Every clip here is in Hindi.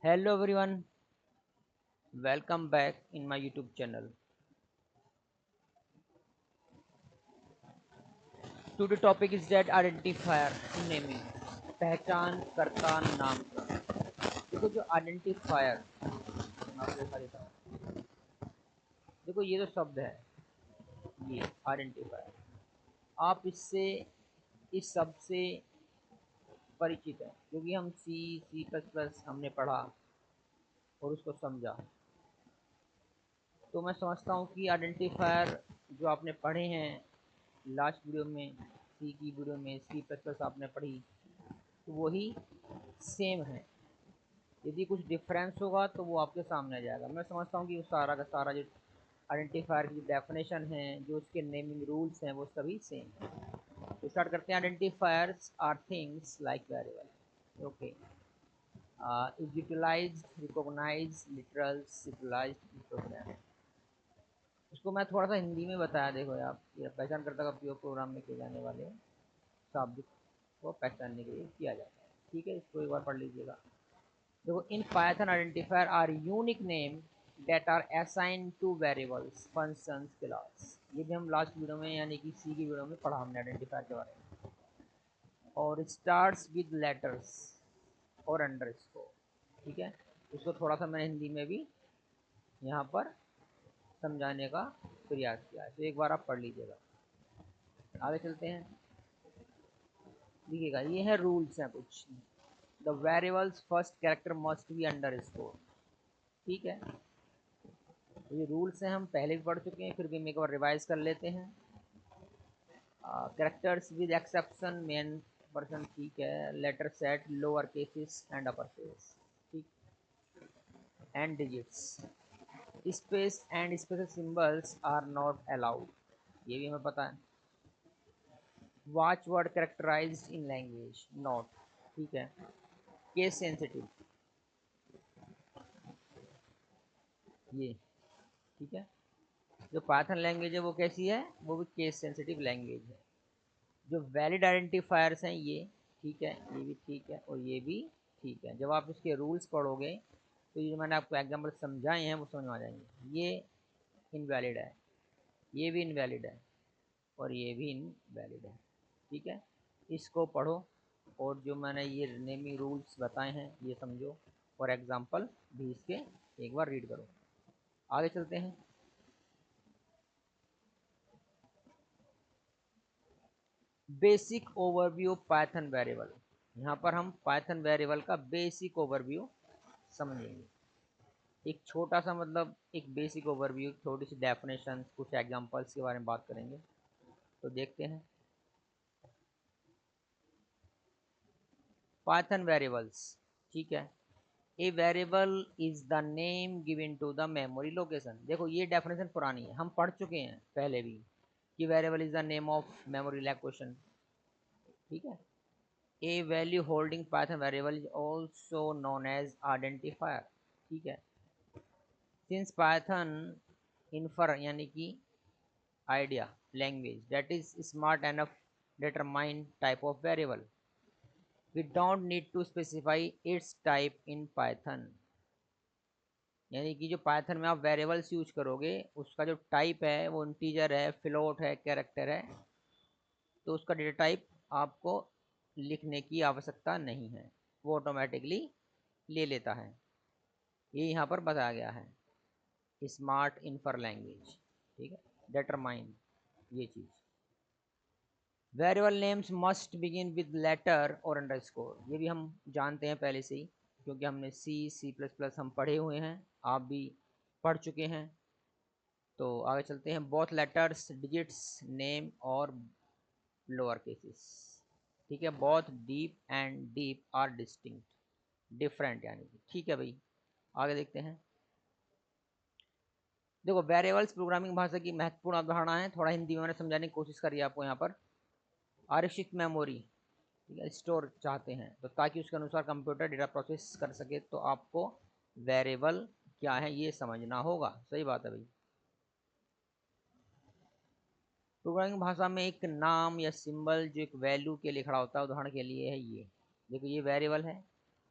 Hello everyone, welcome back in my YouTube channel. Today topic is that identifier naming, पहचान करता नाम का। देखो जो आइडेंटिफायर, मैं आपको दिखा देता हूँ। देखो ये जो शब्द है, ये आइडेंटिफायर, आप इससे इस शब्द से परिचित हैं क्योंकि हम C++ हमने पढ़ा और उसको समझा। तो मैं समझता हूँ कि आइडेंटिफायर जो आपने पढ़े हैं लास्ट वीडियो में, सी की वीडियो में C++ आपने पढ़ी, तो वही सेम है। यदि कुछ डिफरेंस होगा तो वो आपके सामने आ जाएगा। मैं समझता हूँ कि वो सारा का सारा जो आइडेंटिफायर की डेफिनेशन है, जो उसके नेमिंग रूल्स हैं, वो सभी सेम है। तो स्टार्ट करते हैं। Identifiers are things like variable, okay, is utilized, recognized, literal, symbolized, program. इसको मैं थोड़ा सा हिंदी में बताया। देखो आप, ये पहचानकर्ता का उपयोग प्रोग्राम में किए जाने वाले शब्द को पहचानने के लिए किया जाता है। ठीक है, इसको एक बार पढ़ लीजिएगा। देखो, in Python identifier are unique name that are assign to variables, functions, class. ये भी हम लास्ट वीडियो में यानी कि सी की वीडियो में पढ़ा हमने आइडेंटिफायर के बारे में। और स्टार्ट्स विद लेटर्स और अंडरस्कोर। ठीक है, इसको थोड़ा सा मैंने हिंदी में भी यहाँ पर समझाने का प्रयास किया है, तो एक बार आप पढ़ लीजिएगा। आगे चलते हैं। देखिएगा, ये है रूल्स हैं कुछ। The variables first character must be underscore. ठीक है, ये रूल्स हैं, हम पहले भी पढ़ चुके हैं, फिर भी हम एक बार रिवाइज कर लेते हैं। Characters with exception main person, ठीक है, letter set, lower cases and upper case, ठीक, and digits, space and special symbols are not allowed, ये भी हमें पता है। Watch word characterized in language not, ठीक है। केस सेंसिटिव, ये ठीक है। जो पाइथन लैंग्वेज है वो कैसी है, वो भी केस सेंसिटिव लैंग्वेज है। जो वैलिड आइडेंटिफायर्स हैं ये, ठीक है, ये भी ठीक है और ये भी ठीक है। जब आप इसके रूल्स पढ़ोगे तो ये मैंने आपको एग्जाम्पल समझाए हैं वो समझ में आ जाएंगे। ये इनवैलिड है, ये भी इनवैलिड है और ये भी इनवैलिड है। ठीक है, इसको पढ़ो और जो मैंने ये नेमिंग रूल्स बताए हैं ये समझो और एग्जाम्पल भी इसके एक बार रीड करो। आगे चलते हैं। Basic overview Python variable. यहाँ पर हम पाइथन वेरिएबल का बेसिक ओवरव्यू समझेंगे। एक छोटा सा मतलब एक बेसिक ओवरव्यू, छोटी सी डेफिनेशन, कुछ एग्जांपल्स के बारे में बात करेंगे। तो देखते हैं। पाइथन वेरिएबल्स, ठीक है। A variable is the name given to the memory location. देखो ये डेफिनेशन पुरानी है, हम पढ़ चुके हैं पहले भी कि variable is the name of memory location. ठीक है। A value holding Python variable is also known as identifier. ठीक है। सिंस पाइथन इन्फर यानी कि idea language that is smart enough determine type of variable, we don't need to specify its type in python। यानी कि जो पाइथन में आप वेरिएबल्स यूज करोगे उसका जो टाइप है वो इंटीजर है, फ्लोट है, कैरेक्टर है, तो उसका डेटा टाइप आपको लिखने की आवश्यकता नहीं है, वो ऑटोमेटिकली ले लेता है। ये यहाँ पर बताया गया है, स्मार्ट इन्फर लैंग्वेज, ठीक है, डिटरमाइन ये चीज़। Variable names must begin with letter और अंडरस्कोर, ये भी हम जानते हैं पहले से ही क्योंकि हमने C++ हम पढ़े हुए हैं, आप भी पढ़ चुके हैं। तो आगे चलते हैं। बोथ लेटर्स, डिजिट्स, नेम और लोअर केसेस, ठीक है। Both deep and deep are distinct, different यानी कि, ठीक है भाई। आगे देखते हैं। देखो, वेरिएबल्स प्रोग्रामिंग भाषा की महत्वपूर्ण अवधारणा है, थोड़ा हिंदी में मैंने समझाने की कोशिश करी आपको। यहाँ पर आरक्षित मेमोरी, ठीक है, स्टोर चाहते हैं तो ताकि उसके अनुसार कंप्यूटर डेटा प्रोसेस कर सके, तो आपको वेरिएबल क्या है ये समझना होगा। सही बात है भाई। प्रोग्रामिंग भाषा में एक नाम या सिंबल जो एक वैल्यू के लिए खड़ा होता है, उदाहरण के लिए है ये, देखो ये वेरिएबल है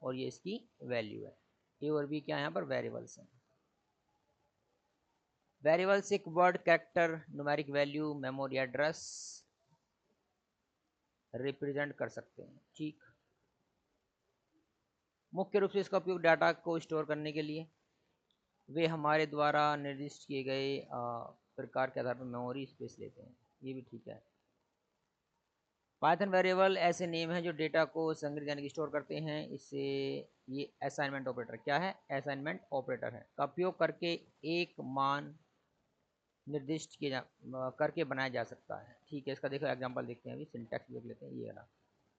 और ये इसकी वैल्यू है। ए और बी क्या है यहाँ पर वेरिएबल्स हैं। वेरिएबल्स एक word, character, numeric value, memory address represent कर सकते हैं। ठीक, मुख्य रूप से इसका उपयोग डाटा को स्टोर करने के लिए, वे हमारे द्वारा निर्दिष्ट किए गए प्रकार के आधार पर मेमोरी स्पेस लेते हैं। ये भी ठीक है। पाइथन वेरिएबल ऐसे नेम हैं जो डेटा को संग्रहित यानी कि स्टोर करते हैं। इससे ये असाइनमेंट ऑपरेटर क्या है, असाइनमेंट ऑपरेटर है, का उपयोग करके एक मान निर्दिष्ट किए करके बनाया जा सकता है। ठीक है, इसका देखो एग्जांपल देखते हैं, अभी सिंटैक्स देख लेते हैं। ये रहा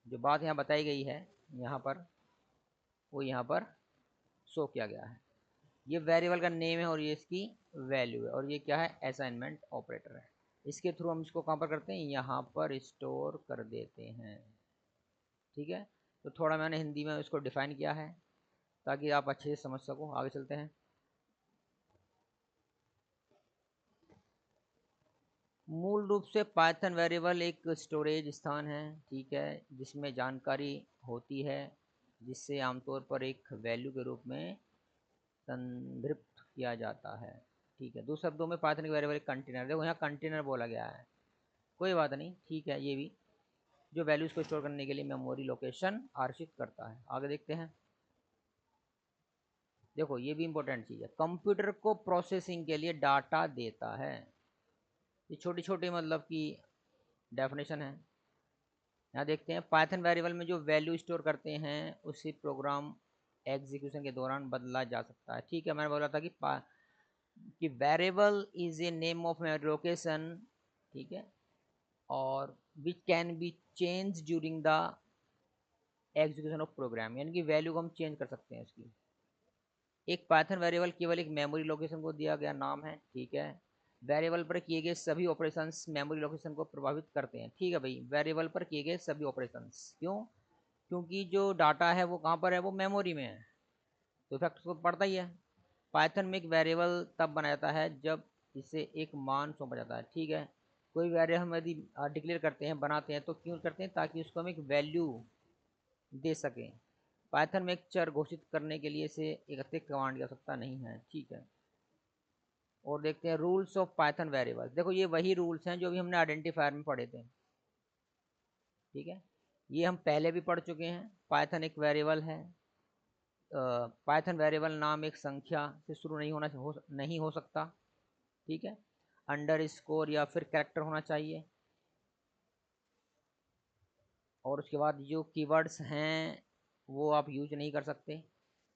जो बात यहाँ बताई गई है यहाँ पर, वो यहाँ पर शो किया गया है। ये वेरिएबल का नेम है और ये इसकी वैल्यू है, और ये क्या है, असाइनमेंट ऑपरेटर है। इसके थ्रू हम इसको कहाँ पर करते हैं, यहाँ पर स्टोर कर देते हैं। ठीक है, तो थोड़ा मैंने हिंदी में इसको डिफाइन किया है ताकि आप अच्छे से समझ सको। आगे चलते हैं। मूल रूप से पाइथन वेरिएबल एक स्टोरेज स्थान है, ठीक है, जिसमें जानकारी होती है जिससे आमतौर पर एक वैल्यू के रूप में संदर्भित किया जाता है। ठीक है, दूसरे शब्दों में पाइथन के वेरिएबल एक कंटेनर, देखो यहाँ कंटेनर बोला गया है, कोई बात नहीं, ठीक है, ये भी जो वैल्यूज को स्टोर करने के लिए मेमोरी लोकेशन आरक्षित करता है। आगे देखते हैं। देखो ये भी इंपॉर्टेंट चीज़ है, कंप्यूटर को प्रोसेसिंग के लिए डाटा देता है। ये छोटी छोटी मतलब की डेफिनेशन है। यहाँ देखते हैं, पाइथन वेरिएबल में जो वैल्यू स्टोर करते हैं उसी प्रोग्राम एग्जीक्यूशन के दौरान बदला जा सकता है। ठीक है, मैंने बोला था कि variable is a name of memory location, ठीक है, और which can be change during the execution of program, यानी कि वैल्यू को हम चेंज कर सकते हैं इसकी। एक पाइथन वेरिएबल केवल एक मेमोरी लोकेशन को दिया गया नाम है। ठीक है, वेरिएबल पर किए गए सभी ऑपरेशंस मेमोरी लोकेशन को प्रभावित करते हैं। ठीक है भाई, वेरिएबल पर किए गए सभी ऑपरेशंस, क्यों, क्योंकि जो डाटा है वो कहाँ पर है, वो मेमोरी में है, तो इफेक्ट तो पड़ता ही है। पाइथन में एक वेरिएबल तब बनाया जाता है जब इसे एक मान सौंपा जाता है। ठीक है, कोई वेरिएबल हम यदि डिक्लेयर करते हैं, बनाते हैं, तो क्यों करते हैं, ताकि उसको हम एक वैल्यू दे सकें। पाइथन में एक चर घोषित करने के लिए इसे एक अतिरिक्त कमांड की आवश्यकता नहीं है। ठीक है, और देखते हैं रूल्स ऑफ पाइथन वेरिएबल। देखो ये वही रूल्स हैं जो भी हमने आइडेंटिफायर में पढ़े थे। ठीक है, ये हम पहले भी पढ़ चुके हैं। पाइथन एक वेरिएबल है। पाइथन वेरिएबल नाम एक संख्या से शुरू नहीं हो सकता। ठीक है, अंडर स्कोर या फिर कैरेक्टर होना चाहिए, और उसके बाद जो कीवर्ड्स हैं वो आप यूज नहीं कर सकते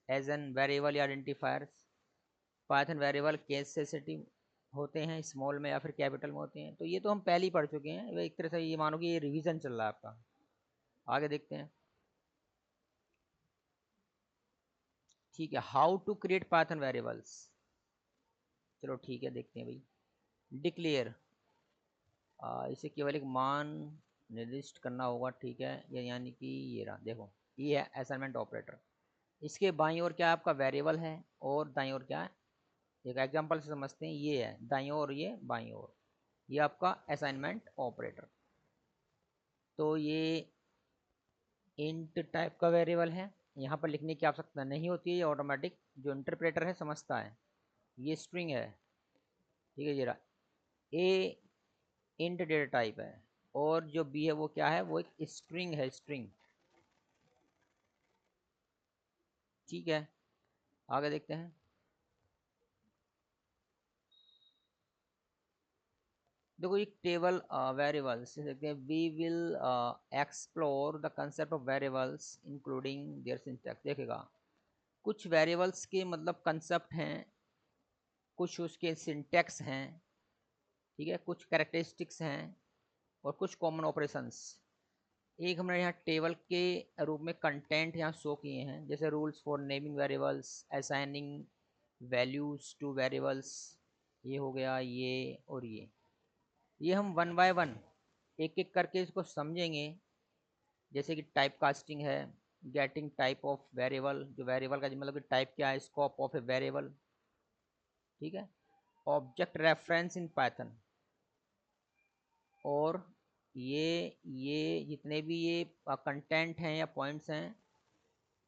एज एन वेरिएबल या identifiers. Python variable case sensitive होते हैं, स्मॉल में या फिर कैपिटल में होते हैं। तो ये तो हम पहले ही पढ़ चुके हैं, एक तरह से ये मानो कि ये रिवीजन चल रहा है आपका। आगे देखते हैं। ठीक है, how to create Python variables. चलो ठीक है, देखते हैं भाई। डिक्लेयर, इसे केवल एक मान निर्दिष्ट करना होगा। ठीक है, ये यानी कि ये रहा, देखो ये है असाइनमेंट ऑपरेटर। इसके बाईं ओर क्या आपका वेरिएबल है, और दाईं ओर क्या है, एक एग्जांपल से समझते हैं। ये है दाईं ओर, ये बाईं ओर, ये आपका असाइनमेंट ऑपरेटर। तो ये इंट टाइप का वेरिएबल है, यहाँ पर लिखने की आवश्यकता नहीं होती है, ये ऑटोमेटिक जो इंटरप्रेटर है समझता है। ये स्ट्रिंग है, ठीक है, ये रहा। ए इंट डेटा टाइप है, और जो बी है वो क्या है, वो एक स्ट्रिंग है, स्ट्रिंग। ठीक है, आगे देखते हैं। देखो एक टेबल वेरिएबल्स देखते हैं। We will explore the concept of variables including their syntax. देखेगा कुछ वेरिएबल्स के मतलब कंसेप्ट हैं, कुछ उसके सिंटैक्स हैं, ठीक है, कुछ कैरेक्टरिस्टिक्स हैं, और कुछ कॉमन ऑपरेशंस। एक हमने यहाँ टेबल के रूप में कंटेंट यहाँ शो किए हैं, जैसे rules for naming variables, assigning values two variables, ये हो गया, ये और ये हम वन बाय वन एक एक करके इसको समझेंगे। जैसे कि टाइप कास्टिंग है, गेटिंग टाइप ऑफ वेरिएबल, जो वेरिएबल का मतलब कि टाइप क्या है, स्कोप ऑफ ए वेरिएबल। ठीक है, ऑब्जेक्ट रेफरेंस इन पाइथन, और ये जितने भी ये कंटेंट हैं या पॉइंट्स हैं,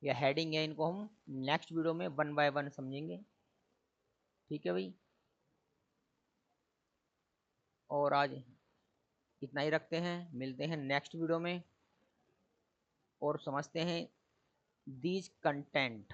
या हेडिंग है, इनको हम नेक्स्ट वीडियो में वन बाय वन समझेंगे। ठीक है भाई, और आज इतना ही रखते हैं, मिलते हैं नेक्स्ट वीडियो में और समझते हैं दीज कंटेंट।